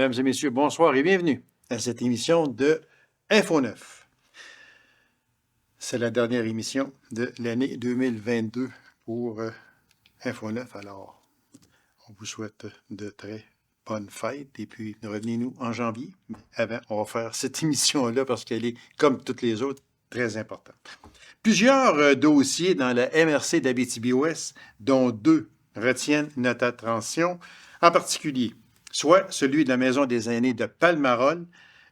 Mesdames et messieurs, bonsoir et bienvenue à cette émission de Info 9. C'est la dernière émission de l'année 2022 pour Info 9. Alors, on vous souhaite de très bonnes fêtes et puis revenez-nous en janvier. Mais avant, on va faire cette émission-là parce qu'elle est, comme toutes les autres, très importante. Plusieurs dossiers dans la MRC d'Abitibi-Ouest, dont 2 retiennent notre attention, en particulier soit celui de la Maison des aînés de Palmarol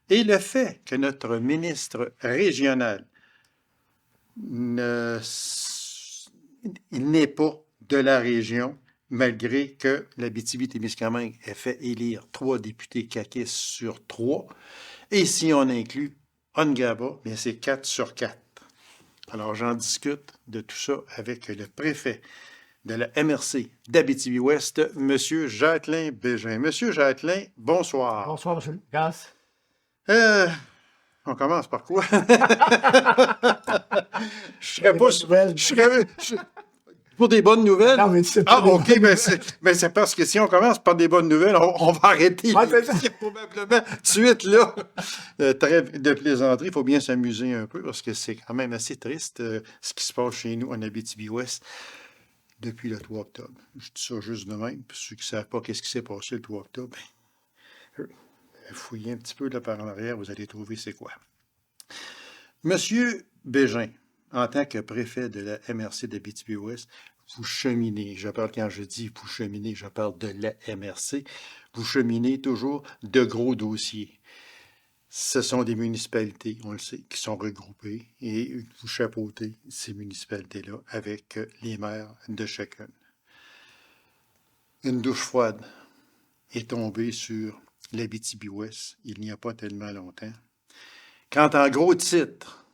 et le fait que notre ministre régional il n'est pas de la région, malgré que l'Abitibi-Témiscamingue ait fait élire 3 députés caquistes sur 3. Et si on inclut Ongaba, bien c'est 4 sur 4. Alors, j'en discute de tout ça avec le préfet de la MRC d'Abitibi-Ouest, M. Jacqueline Bégin. Monsieur Jacqueline, bonsoir. Bonsoir, M. Gass. On commence par quoi? Je serais pas... Pour des bonnes nouvelles? Non, mais c'est pas OK, mais c'est parce que si on commence par des bonnes nouvelles, on va arrêter probablement tout de suite, là. Trêve de plaisanterie, il faut bien s'amuser un peu parce que c'est quand même assez triste ce qui se passe chez nous en Abitibi-Ouest depuis le 3 octobre. Je dis ça juste de même. Pour ceux qui ne savent pas qu'est-ce qui s'est passé le 3 octobre, fouillez un petit peu là par en arrière, vous allez trouver c'est quoi. Monsieur Bégin, en tant que préfet de la MRC d'Abitibi-Ouest, vous cheminez, quand je dis vous cheminez, je parle de la MRC, vous cheminez toujours de gros dossiers. Ce sont des municipalités, on le sait, qui sont regroupées et vous chapeautez ces municipalités-là avec les maires de chacune. Une douche froide est tombée sur l'Abitibi-Ouest il n'y a pas tellement longtemps. Quand en gros titre,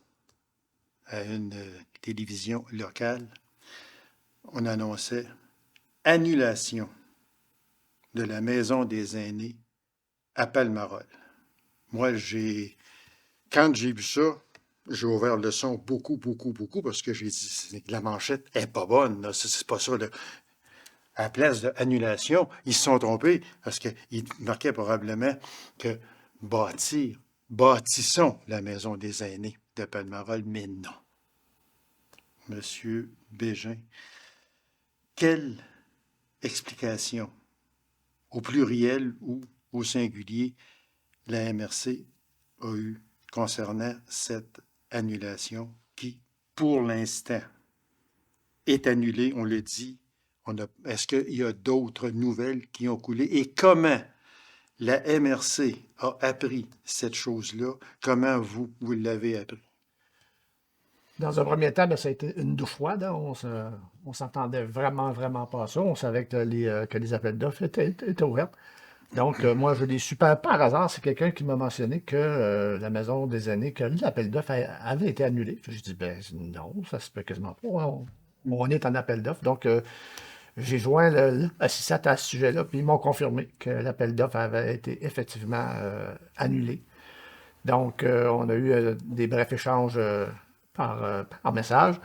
à une télévision locale, on annonçait annulation de la Maison des aînés à Palmarol. Moi, quand j'ai vu ça, j'ai ouvert le son beaucoup, parce que j'ai dit, la manchette n'est pas bonne, là. C'est pas ça, là. À la place d'annulation, ils se sont trompés parce qu'ils marquaient probablement que bâtissons la Maison des aînés de Palmarol, mais non. Monsieur Bégin, quelle explication, au pluriel ou au singulier, la MRC a eu concernant cette annulation qui, pour l'instant, est annulée, on le dit. Est-ce qu'il y a d'autres nouvelles qui ont coulé? Et comment la MRC a appris cette chose-là? Comment vous l'avez appris? Dans un premier temps, ça a été une douche froide. On s'entendait vraiment pas à ça. On savait que les appels d'offres étaient ouverts. Donc, moi, je l'ai su par hasard. C'est quelqu'un qui m'a mentionné que la Maison des aînés, que l'appel d'offres avait été annulé. Je dis, non, ça se peut quasiment pas. On est en appel d'offres. Donc, j'ai joint le CISAT à ce sujet-là, puis ils m'ont confirmé que l'appel d'offres avait été effectivement annulé. Donc, on a eu des brefs échanges par message.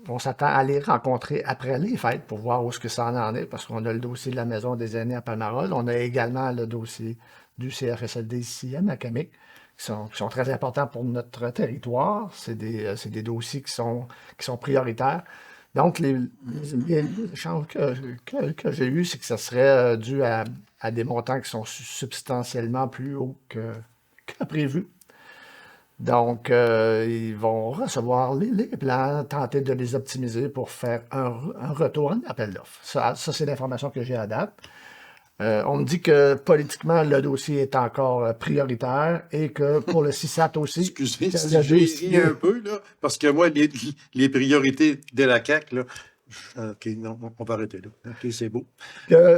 On s'attend à les rencontrer après les fêtes pour voir où est-ce que ça en est, parce qu'on a le dossier de la Maison des aînés à Palmarol. On a également le dossier du CHSLD ici à Macamic, qui sont très importants pour notre territoire. C'est des dossiers qui sont prioritaires. Donc, les échanges que j'ai eus, c'est que ça serait dû à des montants qui sont substantiellement plus hauts que prévu. Donc, ils vont recevoir les plans, tenter de les optimiser pour faire un retour en appel d'offres. Ça c'est l'information que j'ai à date. On me dit que politiquement, le dossier est encore prioritaire et que pour le CISAT aussi... Excusez, si j'ai ri un peu, là, parce que moi, les priorités de la CAQ, là... OK, non, on va arrêter là. OK, c'est beau.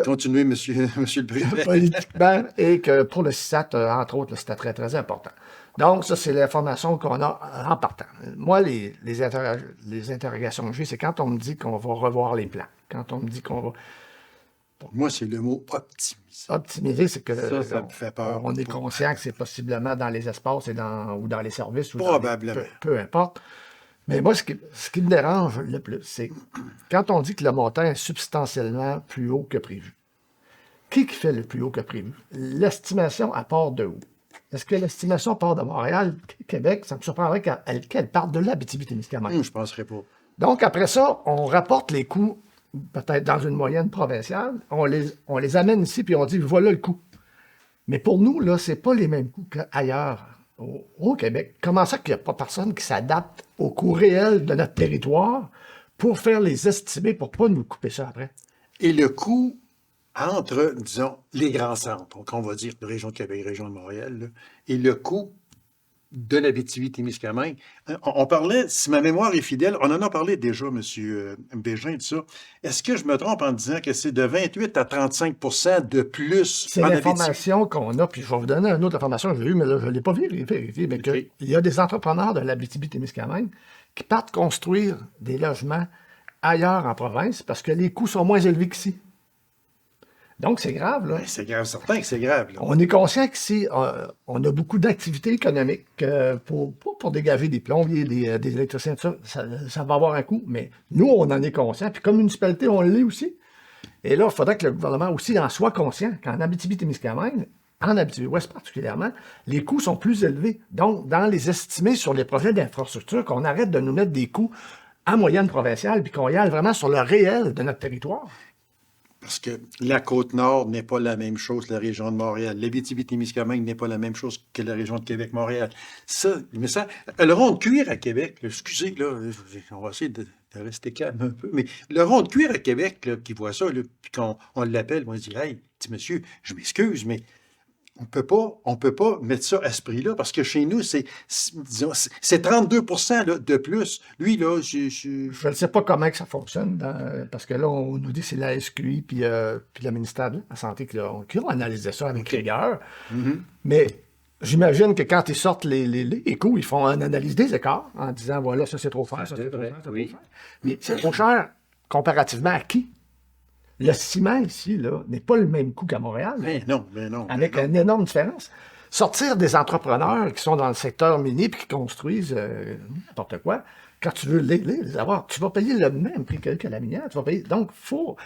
Continuez, monsieur le préfet. Politiquement, et que pour le CISAT, entre autres, c'était très, très important. Donc, ça, c'est l'information qu'on a en partant. Moi, les interrogations que j'ai, c'est quand on me dit qu'on va revoir les plans. Quand on me dit qu'on va... Pour moi, c'est le mot optimiser. Optimiser, c'est que ça me fait peur. On est conscient que c'est possiblement dans les espaces ou dans les services. Ou probablement. Peu importe. Mais moi, ce qui me dérange le plus, c'est quand on dit que le montant est substantiellement plus haut que prévu. qui fait le plus haut que prévu? L'estimation, elle part de où? Est-ce que l'estimation part de Montréal, Québec? Ça me surprendrait qu'elle parte de l'Abitibi-Témiscamingue. Je ne penserais pas. Donc, après ça, on rapporte les coûts, peut-être dans une moyenne provinciale, on les amène ici, puis on dit, voilà le coût. Mais pour nous, là, c'est pas les mêmes coûts qu'ailleurs au Québec. Comment ça qu'il n'y a pas personne qui s'adapte au coût réel de notre territoire pour faire les estimés, pour pas nous couper ça après? Et le coût entre, disons, les grands centres, donc on va dire la région de Québec, région de Montréal, là, et le coût de l'Abitibi-Témiscamingue. On parlait, si ma mémoire est fidèle, on en a parlé déjà, M. Bégin, de ça. Est-ce que je me trompe en disant que c'est de 28 à 35 de plus C'est en l'information qu'on a, puis je vais vous donner une autre information que j'ai eue, mais là, je ne l'ai pas vérifiée, mais OK. il y a des entrepreneurs de l'Abitibi-Témiscamingue qui partent construire des logements ailleurs en province parce que les coûts sont moins élevés qu'ici. Donc, c'est grave, là. Ben, c'est grave, certain que c'est grave. Là. On est conscient qu'ici, on a beaucoup d'activités économiques pour dégager des plombiers, des électriciens, tout ça, ça va avoir un coût, mais nous, on en est conscient, puis comme municipalité, on l'est aussi. Et là, il faudrait que le gouvernement aussi en soit conscient qu'en Abitibi-Témiscamingue, en Abitibi-Ouest particulièrement, les coûts sont plus élevés. Donc, dans les estimés sur les projets d'infrastructure, qu'on arrête de nous mettre des coûts en moyenne provinciale, puis qu'on y aille vraiment sur le réel de notre territoire. Parce que la Côte-Nord n'est pas la même chose que la région de Montréal. L'Abitibi-Témiscamingue n'est pas la même chose que la région de Québec-Montréal. Ça, mais ça, le rond de cuir à Québec, là, excusez, là, on va essayer de rester calme un peu, mais le rond de cuir à Québec, là, qui voit ça, là, puis qu'on l'appelle, on dit, hey, petit monsieur, je m'excuse, mais on peut pas mettre ça à ce prix-là, parce que chez nous, disons, c'est 32 là, de plus. Lui, là, Je ne sais pas comment que ça fonctionne, parce que là, on nous dit que c'est la SQI puis le ministère de la Santé qui ont analysé ça avec rigueur. Mais j'imagine que quand ils sortent les coûts, ils font une analyse des écarts en disant, voilà, ça c'est trop cher, ça c'est trop cher, ça c'est trop cher. Mais c'est trop cher comparativement à qui? Le ciment ici, là, n'est pas le même coût qu'à Montréal. mais non. Avec une énorme différence. Sortir des entrepreneurs qui sont dans le secteur minier et qui construisent n'importe quoi, quand tu veux les avoir, tu vas payer le même prix que la minière. Tu vas payer. Donc, faut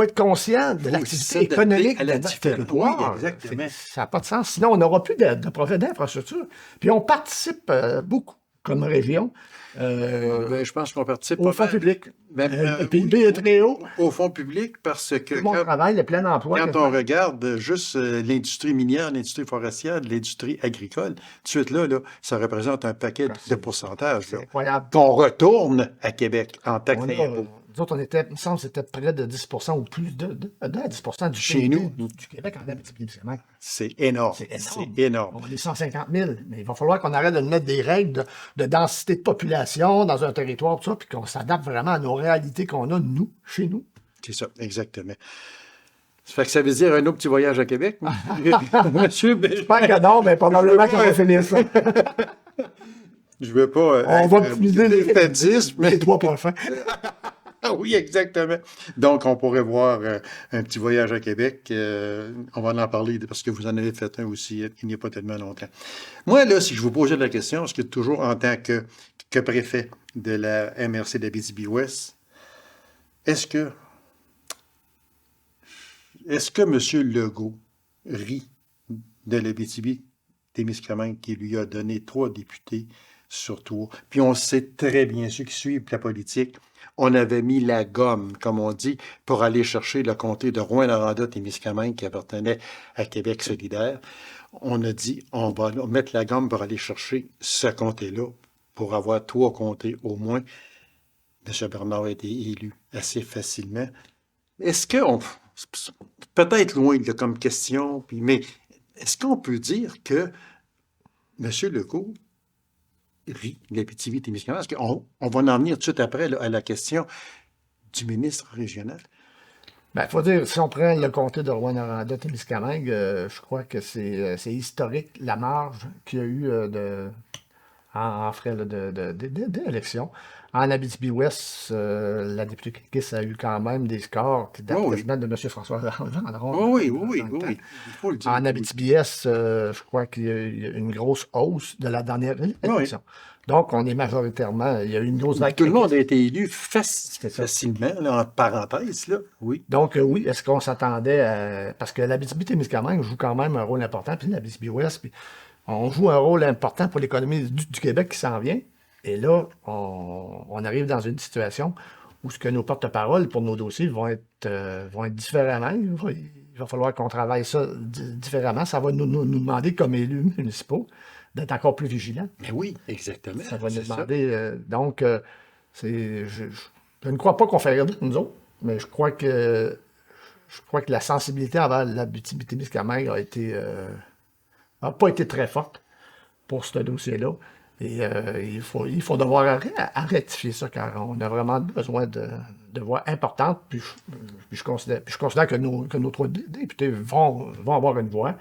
être conscient de l'activité économique de notre territoire. Oui, exactement. Ça n'a pas de sens. Sinon, on n'aura plus de projet d'infrastructure. Puis on participe beaucoup comme région. Ben, je pense qu'on participe Au fonds public. Ben, Le PIB est très haut. Au fonds public, parce que Tout le monde travaille, le plein emploi. quand on regarde juste l'industrie minière, l'industrie forestière, l'industrie agricole, tout de suite là, ça représente un paquet de pourcentages C'est là, incroyable. qu'on retourne à Québec en taxes On et a, impôts. nous autres, il me semble que c'était près de 10 ou plus de 10 du Chez PIB nous. du Québec en Abitibi-Témiscamingue. C'est énorme. C'est énorme. C'est énorme. On est 150 000, mais il va falloir qu'on arrête de mettre des règles de densité de population dans un territoire, tout ça, puis qu'on s'adapte vraiment à nos réalités qu'on a, nous, chez nous. C'est ça, exactement. Ça fait que ça veut dire un autre petit voyage à Québec, monsieur. J'espère que non, mais probablement qu'on va finir ça. Je veux pas. On va optimiser les fadiste, mais. Les 3 points. Ah oui, exactement. Donc, on pourrait voir un petit voyage à Québec. On va en parler parce que vous en avez fait un aussi il n'y a pas tellement longtemps. Moi, là, si je vous posais la question, est-ce que toujours en tant que préfet de la MRC d'Abitibi-Ouest, est-ce que M. Legault rit de l'Abitibi-Témiscamingue qui lui a donné 3 députés sur 3? Puis on sait très bien, ceux qui suivent la politique, on avait mis la gomme, comme on dit, pour aller chercher le comté de Rouyn-Noranda-Témiscamingue qui appartenait à Québec solidaire. On a dit, on va mettre la gomme pour aller chercher ce comté-là, pour avoir 3 comtés au moins. M. Bernard a été élu assez facilement. Est-ce qu'on... Peut-être loin là, comme question, mais est-ce qu'on peut dire que M. Legault rit de l'Abitibi-Témiscamingue? Parce qu'on va en venir tout de suite après là, à la question du ministre régional. Ben, il faut dire, si on prend le comté de Rouyn-Noranda-Témiscamingue, je crois que c'est historique la marge qu'il y a eu en frais d'élection. En Abitibi-Ouest, la députée Kikis a eu quand même des scores qui datent Oui, oui. quasiment de M. François Gendron Oui, oui, dans oui, le oui, temps. oui. Il faut le dire. En Oui, Abitibi-Est, je crois qu'il y a une grosse hausse de la dernière oui. élection. Donc, on est majoritairement, il y a eu une grosse Puis vague tout le monde péquiste. a été élu C'est ça. facilement, là, en parenthèse, là. Oui. Donc, oui, est-ce qu'on s'attendait à... Parce que l'Abitibi-Témiscamingue joue quand même un rôle important, puis l'Abitibi-Ouest, puis on joue un rôle important pour l'économie du Québec qui s'en vient. Et là, on arrive dans une situation où ce que nos porte-paroles pour nos dossiers vont être différemment. Il va falloir qu'on travaille ça différemment. Ça va nous demander, comme élus municipaux, d'être encore plus vigilants. Mais oui, exactement. Ça va nous C'est ça. demander. Donc, je ne crois pas qu'on fait rien d'autre, nous autres, mais je crois que la sensibilité envers l'Abitibi-Témiscamingue a pas été très forte pour ce dossier-là. Et il faut devoir à rectifier ça, car on a vraiment besoin de voix importantes. Puis je considère que nos 3 députés vont avoir une voix,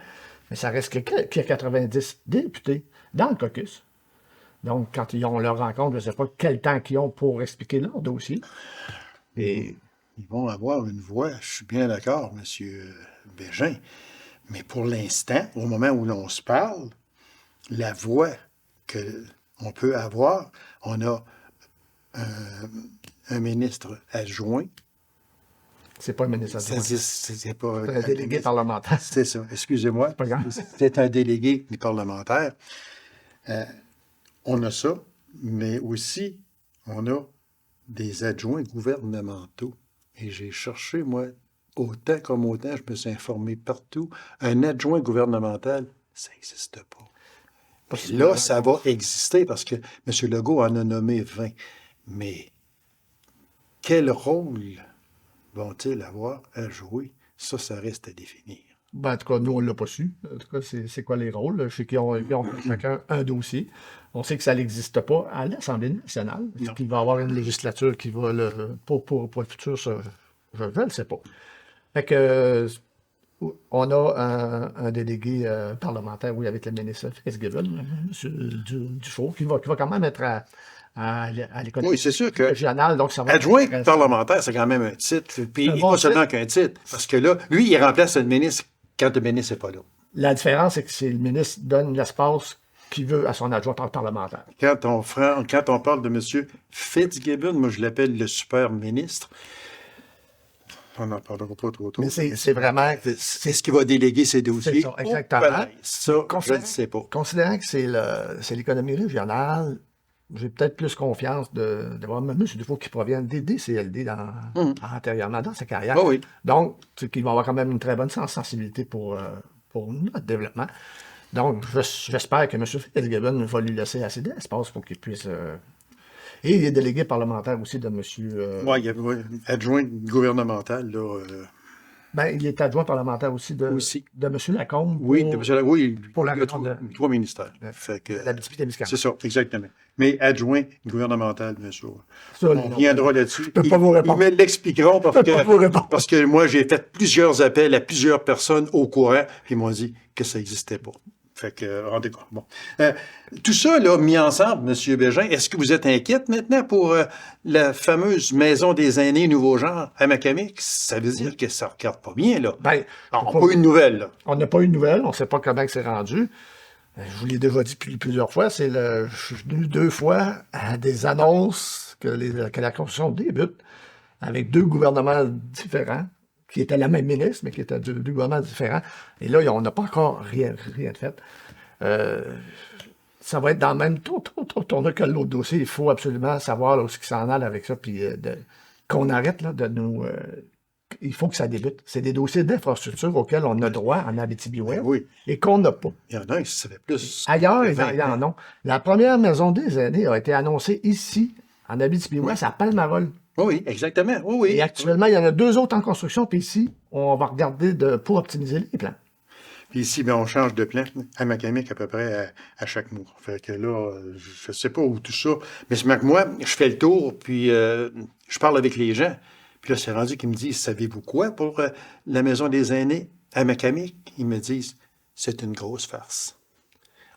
mais ça reste qu'il y a 90 députés dans le caucus. Donc, quand ils ont leur rencontre, je ne sais pas quel temps qu'ils ont pour expliquer leur dossier. Et Ils vont avoir une voix, je suis bien d'accord, M. Bégin. Mais pour l'instant, au moment où l'on se parle, la voix qu'on peut avoir, on a un ministre adjoint. c'est pas un ministre adjoint, C'est pas c'est un délégué parlementaire. C'est ça, excusez-moi. Pas grave. C'est un délégué parlementaire. On a ça, mais aussi, on a des adjoints gouvernementaux. Et j'ai cherché, moi, autant comme autant, je me suis informé partout. Un adjoint gouvernemental, ça n'existe pas. Et là, ça va exister parce que M. Legault en a nommé 20. Mais quel rôle vont-ils avoir à jouer? Ça reste à définir. Ben, en tout cas, nous, on ne l'a pas su. En tout cas, c'est quoi les rôles? Je sais qu'ils ont chacun un dossier. On sait que ça n'existe pas à l'Assemblée nationale. Non. Qu'il va y avoir une législature qui va pour le futur, ça, je ne le sais pas. Fait que on a un délégué parlementaire, oui, avec le ministre Fitzgibbon, M. Dufault, qui va quand même être à l'économie Oui, c'est sûr que régionale. Donc, ça va être adjoint intéressant. parlementaire, c'est quand même un titre. Puis Un bon pas seulement qu'un titre. Parce que là, lui, il remplace le ministre quand le ministre n'est pas là. La différence, c'est que c'est le ministre donne l'espace qu'il veut à son adjoint parlementaire. Quand on parle de M. Fitzgibbon, moi, je l'appelle le super ministre. On n'en parlera pas trop tôt. Mais c'est vraiment... C'est ce qui va déléguer ses dossiers. C'est ça, exactement. Au palais. Ça, je ne sais pas. Considérant que c'est l'économie régionale, j'ai peut-être plus confiance de voir M. Dufault qui provient des DCLD antérieurement dans sa carrière. Ah oui. Donc, c'est qu'il va avoir quand même une très bonne sensibilité pour notre développement. Donc, j'espère que M. Fitzgibbon va lui laisser assez d'espace pour qu'il puisse... Et il est délégué parlementaire aussi de M. Oui, il y a adjoint gouvernemental, là. Ben, il est adjoint parlementaire aussi de M. Lacombe Oui, pour la il y a région de trois ministères. Fait que, l'Abitibi-Témiscamingue. c'est ça, exactement. Mais adjoint gouvernemental, bien sûr. Ça, On non. reviendra là-dessus. Je peux pas vous répondre. Ils me l'expliqueront Je peux pas vous répondre. parce que moi, j'ai fait plusieurs appels à plusieurs personnes au courant, puis ils m'ont dit que ça n'existait pas. Fait que, rendez compte. Bon. Tout ça, là, mis ensemble, M. Bégin, est-ce que vous êtes inquiète maintenant pour la fameuse maison des aînés nouveau genre à Macamic? Ça veut dire que ça ne regarde pas bien, là. Ben, Alors, on n'a pas eu de nouvelles, là. on n'a pas eu de nouvelles, on ne sait pas comment c'est rendu. Je vous l'ai déjà dit plusieurs fois, je suis venu 2 fois à des annonces que la construction débute avec 2 gouvernements différents, qui étaient la même ministre, mais qui étaient 2 gouvernements différents. Et là, on n'a pas encore rien de fait. Ça va être dans le même tournoi que l'autre dossier. Il faut absolument savoir là, où ce qui s'en allait avec ça, puis qu'on arrête là, de nous... il faut que ça débute. C'est des dossiers d'infrastructure auxquels on a droit en Abitibi-Ouest Oui. et qu'on n'a pas. Il y en a qui savaient plus. Ailleurs, que il 20 y en a. La première maison des aînés a été annoncée ici, en Abitibi-Ouest, à Palmarol. Oui, exactement. Oui, oui. Et actuellement, il y en a 2 autres en construction, puis ici, on va regarder pour optimiser les plans. Puis ici, ben, on change de plan à Macamic à peu près à chaque mois. Fait que là, je sais pas où tout ça. Mais c'est que moi, je fais le tour, puis je parle avec les gens. Puis là, c'est rendu qu'ils me disent, savez-vous quoi pour la maison des aînés à Macamic? Ils me disent, c'est une grosse farce.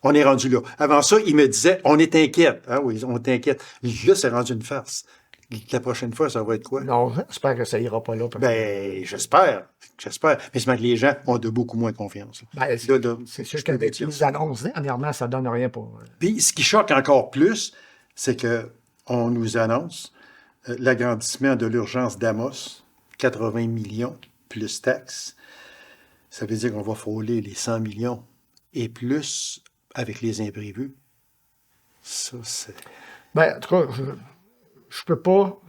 On est rendu là. Avant ça, il me disait, on est inquiète. Ah oui, on est inquiète. Là, c'est rendu une farce. La prochaine fois, ça va être quoi? Non, j'espère que ça ira pas là. Ben, j'espère. J'espère. Mais c'est vrai que les gens ont de beaucoup moins de confiance. Ben, Là, c'est sûr je peux vous qu'avec dire les ça. annonces dernièrement, ça donne rien pour. Puis, ce qui choque encore plus, c'est que on nous annonce l'agrandissement de l'urgence d'Amos, 80 millions plus taxes. Ça veut dire qu'on va frôler les 100 millions et plus avec les imprévus. Ça, c'est... Ben, en tout cas, je peux pas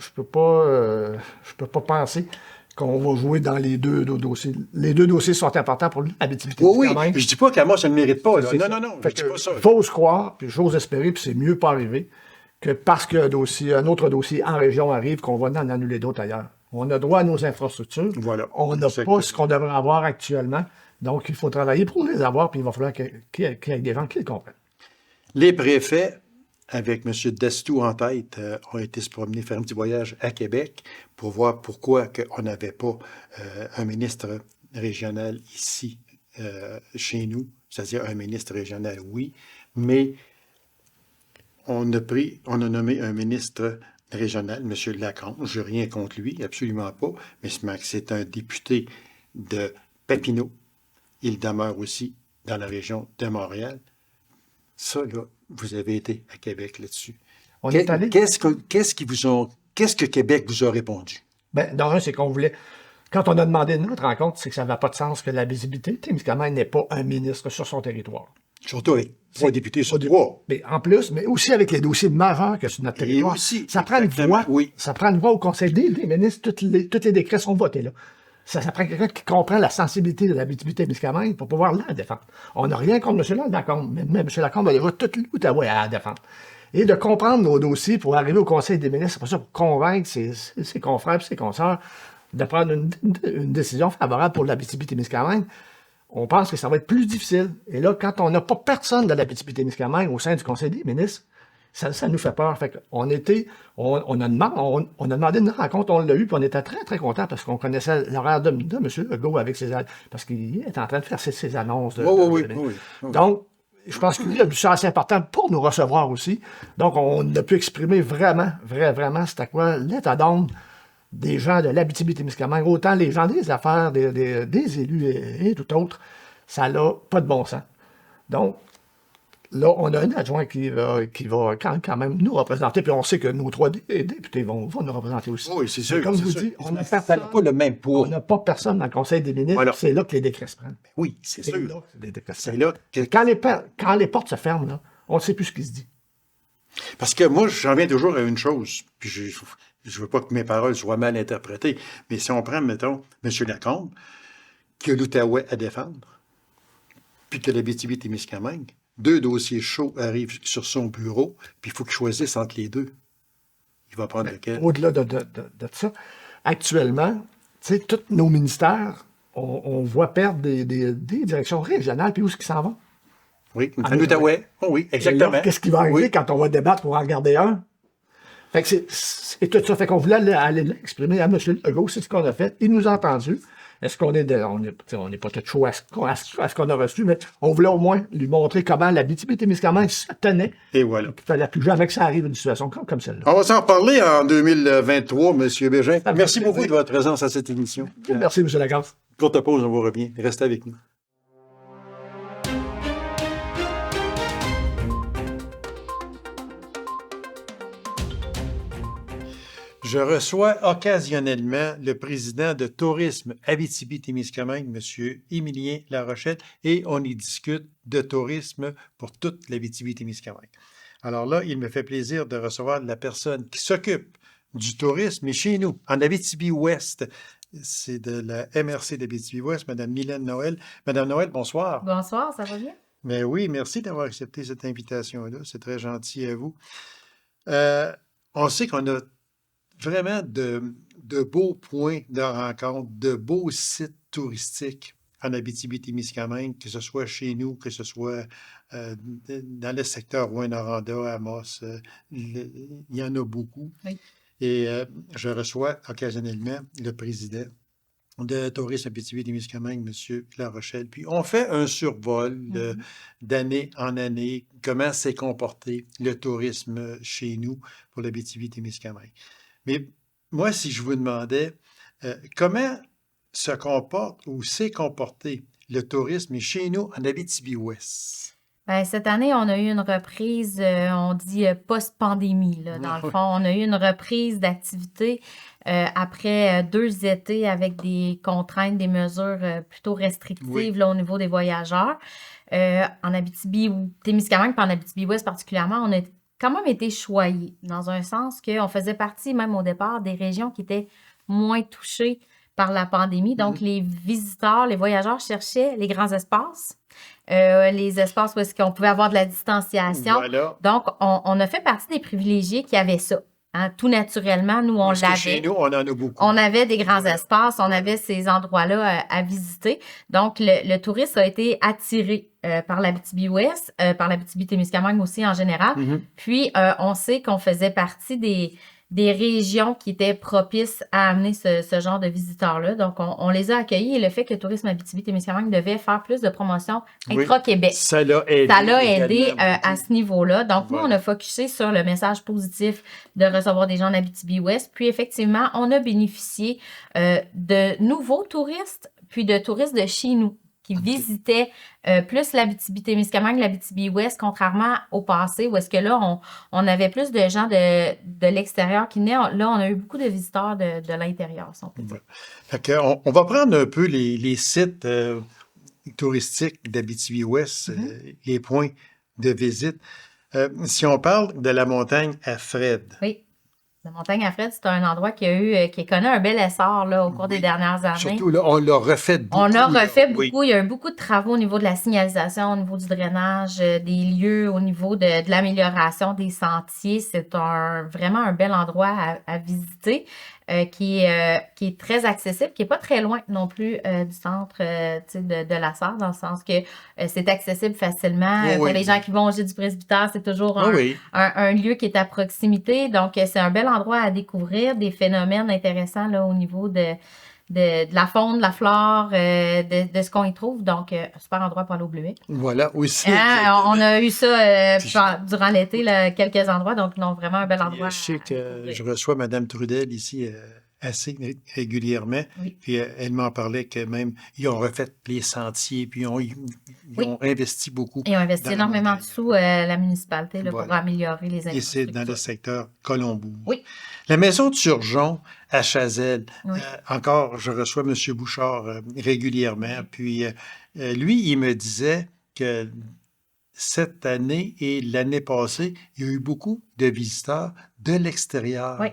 penser qu'on va jouer dans les deux dossiers. Les deux dossiers sont importants pour l'habitabilité. Oui, oui. Je dis pas qu'Amos ne le mérite pas. Là. C'est Non, ça. non, non. Je Fait dis que pas ça. j'ose croire, puis j'ose espérer, puis c'est mieux pas arriver, que parce qu'un autre dossier en région arrive, qu'on va en annuler d'autres ailleurs. On a droit à nos infrastructures. Voilà. On n'a Exactement. pas ce qu'on devrait avoir actuellement. Donc, il faut travailler pour les avoir, puis il va falloir qu'il y ait des gens qui le comprennent. Les préfets, avec M. Destou en tête, ont été se promener, faire un petit voyage à Québec pour voir pourquoi on n'avait pas un ministre régional ici, chez nous. C'est-à-dire un ministre régional, oui, mais on a nommé un ministre régional, M. Lacombe. Je n'ai rien contre lui, absolument pas, mais c'est un député de Papineau. Il demeure aussi dans la région de Montréal. Ça, là, vous avez été à Québec là-dessus. On est allé. Qu'est-ce que Québec vous a répondu? Ben, dans un, c'est qu'on voulait. Quand on a demandé notre rencontre, c'est que ça n'avait pas de sens que la visibilité, Témiscamingue n'ait pas un ministre sur son territoire. Surtout avec 3 députés sur 3. Mais en plus, mais aussi avec les dossiers majeurs que sur notre territoire. aussi, ça prend une exactement, voix. oui. Ça prend une voix au Conseil des ministres. Tous les décrets sont votés là. Ça prend quelqu'un qui comprend la sensibilité de l'Abitibi-Témiscamingue pour pouvoir la défendre. On n'a rien contre M. Lacombe, mais M. Lacombe a déjà toute l'Outaouais à la défendre. Et de comprendre nos dossiers pour arriver au Conseil des ministres, c'est pour ça, pour convaincre ses confrères et ses consoeurs de prendre une décision favorable pour l'Abitibi-Témiscamingue, on pense que ça va être plus difficile. Et là, quand on n'a pas personne de l'Abitibi-Témiscamingue au sein du Conseil des ministres, ça nous fait peur. Fait qu'on on a demandé une rencontre, on l'a eu, puis on était très, très contents parce qu'on connaissait l'horaire de M. Legault avec parce qu'il est en train de faire ses annonces. Oui. Donc, je pense que c'est assez important pour nous recevoir aussi. Donc, on a pu exprimer vraiment c'était quoi l'état d'âme des gens de l'Abitibi-Témiscamingue, autant les gens des affaires, des élus et tout autre. Ça n'a pas de bon sens. Donc, là, on a un adjoint qui va quand même nous représenter, puis on sait que nos 3 députés vont nous représenter aussi. Oui, c'est sûr. Mais comme je vous dis, on n'a personne. Ça n'a pas le même poids. On n'a pas personne dans le Conseil des ministres. Voilà. C'est là que les décrets se prennent. Oui, c'est sûr. là que les décrets se C'est prennent. là que... Quand les portes se ferment, là, on ne sait plus ce qui se dit. Parce que moi, j'en viens toujours à une chose, puis je ne veux pas que mes paroles soient mal interprétées, mais si on prend, mettons, M. Lacombe, qui a l'Outaouais à défendre, puis que l'Abitibi-Témiscamingue, 2 dossiers chauds arrivent sur son bureau, puis il faut qu'il choisisse entre les deux. Il va prendre lequel? Au-delà de ça, actuellement, tu sais, tous nos ministères, on voit perdre des directions régionales, puis où est-ce qu'ils s'en vont? Oui, en Outaouais. Oh oui, exactement. Et là, qu'est-ce qui va arriver quand on va débattre pour en garder un? Fait que c'est tout ça. Fait qu'on voulait aller l'exprimer à M. Legault, c'est ce qu'on a fait. Il nous a entendus. Est-ce qu'on est on n'est pas tout chaud à ce qu'on a reçu, mais on voulait au moins lui montrer comment l'Abitibi-Témiscamingue se tenait. Et voilà. Il ne fallait plus jamais que ça arrive une situation comme celle-là. On va s'en reparler en 2023, M. Bégin. Ça me Merci fait beaucoup plaisir. de votre présence à cette émission. Merci, M. Lagarde. Courte pause, on vous revient. Restez avec nous. Je reçois occasionnellement le président de Tourisme Abitibi-Témiscamingue, M. Émilien Larochette, et on y discute de tourisme pour toute l'Abitibi-Témiscamingue. Alors là, il me fait plaisir de recevoir la personne qui s'occupe du tourisme, et chez nous, en Abitibi-Ouest. C'est de la MRC d'Abitibi-Ouest, Mme Mylène Noël. Madame Noël, bonsoir. Bonsoir, ça va bien? Mais oui, merci d'avoir accepté cette invitation-là. C'est très gentil à vous. On sait qu'on a vraiment de beaux points de rencontre, de beaux sites touristiques en Abitibi-Témiscamingue, que ce soit chez nous, que ce soit dans le secteur Rouyn-Noranda, Amos, il y en a beaucoup. Oui. Et je reçois occasionnellement le président de Tourisme Abitibi-Témiscamingue, M. Larochelle. Puis on fait un survol d'année en année, comment s'est comporté le tourisme chez nous pour l'Abitibi-Témiscamingue. Mais moi, si je vous demandais comment se comporte ou s'est comporté le tourisme chez nous en Abitibi-Ouest? Ben, cette année, on a eu une reprise, on dit post-pandémie, là, dans le fond. On a eu une reprise d'activité après 2 étés avec des contraintes, des mesures plutôt restrictives là, au niveau des voyageurs. En Abitibi ou Témiscamingue, puis en Abitibi-Ouest particulièrement, on a quand même été choyés, dans un sens qu'on faisait partie, même au départ, des régions qui étaient moins touchées par la pandémie. Donc, les visiteurs, les voyageurs cherchaient les grands espaces, les espaces où est-ce qu'on pouvait avoir de la distanciation. Voilà. Donc, on a fait partie des privilégiés qui avaient ça. Hein, tout naturellement, nous, on Parce que l'avait. chez nous, on en a beaucoup. On avait des grands espaces, on avait ces endroits-là à visiter. Donc, le tourisme a été attiré par l'Abitibi-Ouest, par l'Abitibi-Témiscamingue aussi en général. Puis, on sait qu'on faisait partie des régions qui étaient propices à amener ce genre de visiteurs-là. Donc, on les a accueillis et le fait que Tourisme Abitibi-Témiscamingue devait faire plus de promotion intra-Québec. Ça l'a aidé. Ça l'a aidé également à ce niveau-là. Donc, Voilà. nous, on a focusé sur le message positif de recevoir des gens en Abitibi-Ouest. Puis, effectivement, on a bénéficié de nouveaux touristes, puis de touristes de chez nous qui visitaient plus l'Abitibi-Témiscamingue, l'Abitibi-Ouest, contrairement au passé, où est-ce que là, on avait plus de gens de l'extérieur qui venaient. Là, on a eu beaucoup de visiteurs de l'intérieur, si on peut dire. Fait que on va prendre un peu les sites touristiques d'Abitibi-Ouest, les points de visite. Si on parle de la montagne à Fred. Oui. La montagne à Fred, c'est un endroit qui a connu un bel essor là, au cours des dernières années. Surtout, là, on l'a refait beaucoup. On a refait beaucoup. Oui. Il y a eu beaucoup de travaux au niveau de la signalisation, au niveau du drainage, des lieux, au niveau de l'amélioration des sentiers. C'est vraiment un bel endroit à visiter. Qui est très accessible, qui n'est pas très loin non plus du centre de la Sarre, dans le sens que c'est accessible facilement. Pour les gens qui vont au Gîte du Presbytère, c'est toujours un lieu qui est à proximité. Donc, c'est un bel endroit à découvrir, des phénomènes intéressants là, au niveau de la faune, de la flore, de ce qu'on y trouve. Donc, un super endroit pour aller au Bleuet. Voilà, aussi. On a eu ça durant l'été, là, quelques endroits. Donc, non, vraiment un bel endroit. Je sais que je reçois Mme Trudel ici assez régulièrement. Oui. Puis elle m'en parlait que même, ils ont refait les sentiers, puis ils ont investi beaucoup. Ils ont investi énormément de sous la municipalité là, Voilà. pour améliorer les Et c'est infrastructures. dans le secteur Colombou. Oui. La maison de Turgeon à Chazelle, Oui. encore, je reçois M. Bouchard régulièrement. Puis lui, il me disait que cette année et l'année passée, il y a eu beaucoup de visiteurs de l'extérieur. Oui.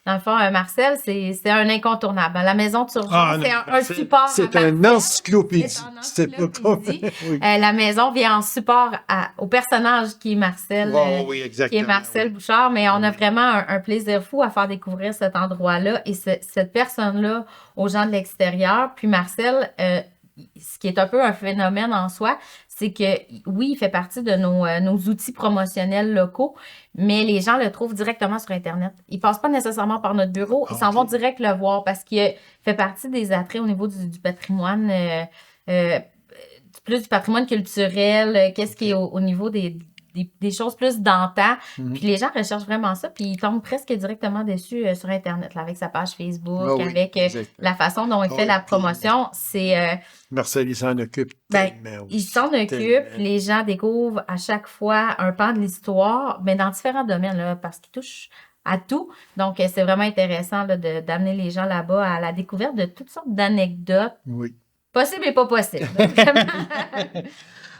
Dans le fond, Marcel, c'est un incontournable. La maison de Turgeon, c'est un support. C'est à un Marcel. encyclopédie. C'est un encyclopédie. Oui. La maison vient en support au personnage qui est Marcel, Oui, qui exactement. est Marcel Bouchard, mais on a vraiment un plaisir fou à faire découvrir cet endroit-là et cette personne-là aux gens de l'extérieur. Puis Marcel, ce qui est un peu un phénomène en soi, c'est que oui, il fait partie de nos outils promotionnels locaux, mais les gens le trouvent directement sur Internet. Ils passent pas nécessairement par notre bureau, ils s'en vont direct le voir parce qu'il fait partie des attraits au niveau du patrimoine, plus du patrimoine culturel, qu'est-ce qui est au niveau des choses plus d'antan. Puis les gens recherchent vraiment ça, puis ils tombent presque directement dessus sur Internet, là, avec sa page Facebook, avec la façon dont il fait la promotion. C'est Marcel, il s'en occupe tellement. Il s'en occupe, les gens découvrent à chaque fois un pan de l'histoire, mais dans différents domaines, là, parce qu'il touche à tout. Donc, c'est vraiment intéressant là, d'amener les gens là-bas à la découverte de toutes sortes d'anecdotes. Oui. Possible et pas possible.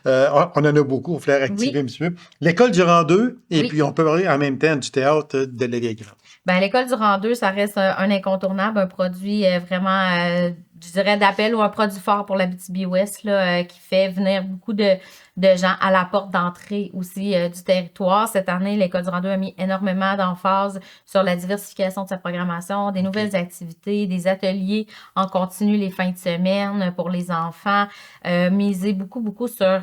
On en a beaucoup, il faut faire activer un petit peu. L'école du rang 2, et puis on peut parler en même temps du théâtre de la Vieille Grange. Bien, l'école du rang 2, ça reste un incontournable, un produit vraiment je dirais, d'appel ou un produit fort pour l'Abitibi-Ouest, là, qui fait venir beaucoup de gens à la porte d'entrée aussi du territoire. Cette année, l'École du Rando a mis énormément d'emphase sur la diversification de sa programmation, des nouvelles activités, des ateliers en continu les fins de semaine pour les enfants, miser beaucoup sur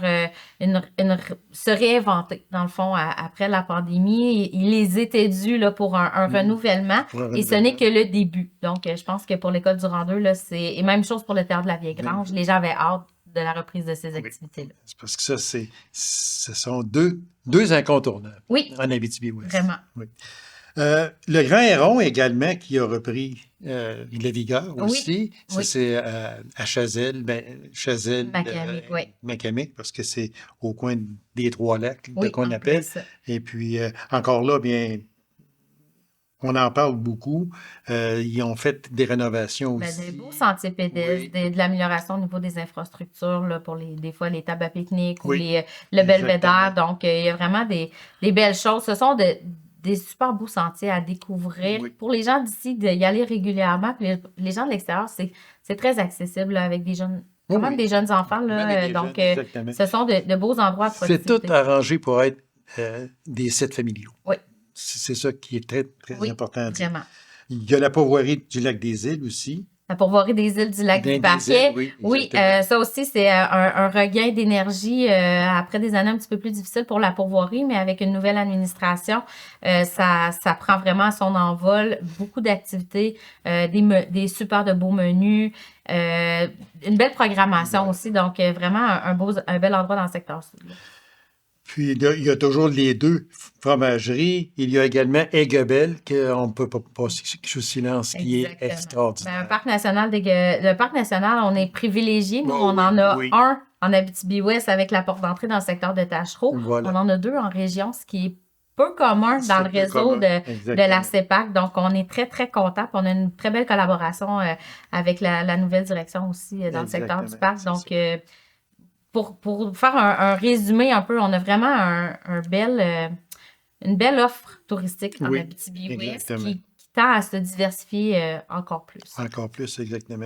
se réinventer, dans le fond, après la pandémie. Il les était dû là, pour un renouvellement. Et ce n'est que le début. Donc, je pense que pour l'École du Rando, là, et même chose pour le Théâtre de la Vieille Grange, les gens avaient hâte de la reprise de ces activités-là. C'est parce que ça, ce sont deux incontournables en Abitibi-Ouest. Vraiment. Oui. Le Grand Héron également, qui a repris la vigueur aussi. Ça, c'est à Chazelle, Macamic, parce que c'est au coin des Trois-Lacs qu'on appelle. Et puis, encore là, bien, on en parle beaucoup. Ils ont fait des rénovations aussi. Des beaux sentiers pédestres, de l'amélioration au niveau des infrastructures, là, pour des fois les tables à pique-nique ou le belvédère. Donc, il y a vraiment des belles choses. Ce sont des super beaux sentiers à découvrir. Pour les gens d'ici, d'y aller régulièrement. Puis les gens de l'extérieur, c'est très accessible là, avec des jeunes, des jeunes enfants. Là, donc, ce sont de beaux endroits à profiter. C'est tout arrangé pour être des sites familiaux. Oui. C'est ça qui est très, très important à dire. Vraiment. Il y a la pourvoirie du lac des Îles aussi. La pourvoirie des îles du lac du Parquet. Oui, ça aussi, c'est un regain d'énergie après des années un petit peu plus difficiles pour la pourvoirie, mais avec une nouvelle administration, ça prend vraiment son envol. Beaucoup d'activités, des super de beaux menus, une belle programmation aussi. Donc, vraiment un bel endroit dans le secteur sud. Puis, il y a toujours les deux fromageries. Il y a également Aiguebelle, qu'on ne peut pas passer sous silence, qui est extraordinaire. Le parc national, on est privilégié. Nous, on en a un en Abitibi-Ouest avec la porte d'entrée dans le secteur de Tachereau. Voilà. On en a deux en région, ce qui est peu commun dans le réseau de la CEPAC. Donc, on est très, très contents. On a une très belle collaboration avec la nouvelle direction aussi dans le secteur du parc. Donc, pour faire un résumé un peu, on a vraiment une belle offre touristique en Abitibi-Ouest qui tend à se diversifier encore plus. Encore plus, exactement.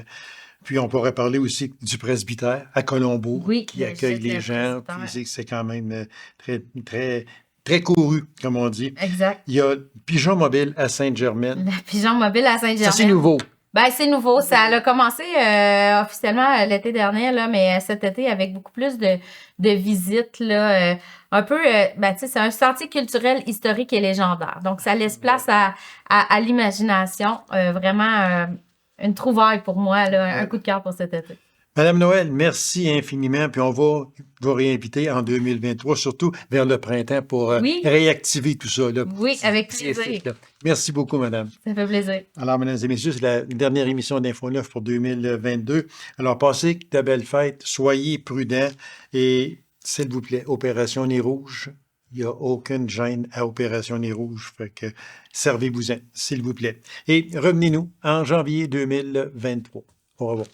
Puis, on pourrait parler aussi du presbytère à Colombo, qui accueille les gens. Puis, c'est quand même très, très, très couru, comme on dit. Exact. Il y a Pigeon Mobile à Sainte-Germaine. Le Pigeon Mobile à Sainte-Germaine. Ça, c'est nouveau. Ben, c'est nouveau. Ça a commencé officiellement l'été dernier, là, mais cet été, avec beaucoup plus de visites, là, un peu, tu sais, c'est un sentier culturel, historique et légendaire. Donc, ça laisse place à l'imagination. Vraiment, une trouvaille pour moi, là, un coup de cœur pour cet été. Madame Noël, merci infiniment. Puis on va vous réinviter en 2023, surtout vers le printemps, pour réactiver tout ça. Là. Oui, avec plaisir. Merci beaucoup, madame. Ça fait plaisir. Alors, mesdames et messieurs, c'est la dernière émission d'Info 9 pour 2022. Alors, passez de belles fêtes, soyez prudents et, s'il vous plaît, Opération Nez Rouge. Il n'y a aucune gêne à Opération Nez Rouge. Fait que servez-vous-en, s'il vous plaît. Et revenez-nous en janvier 2023. Au revoir.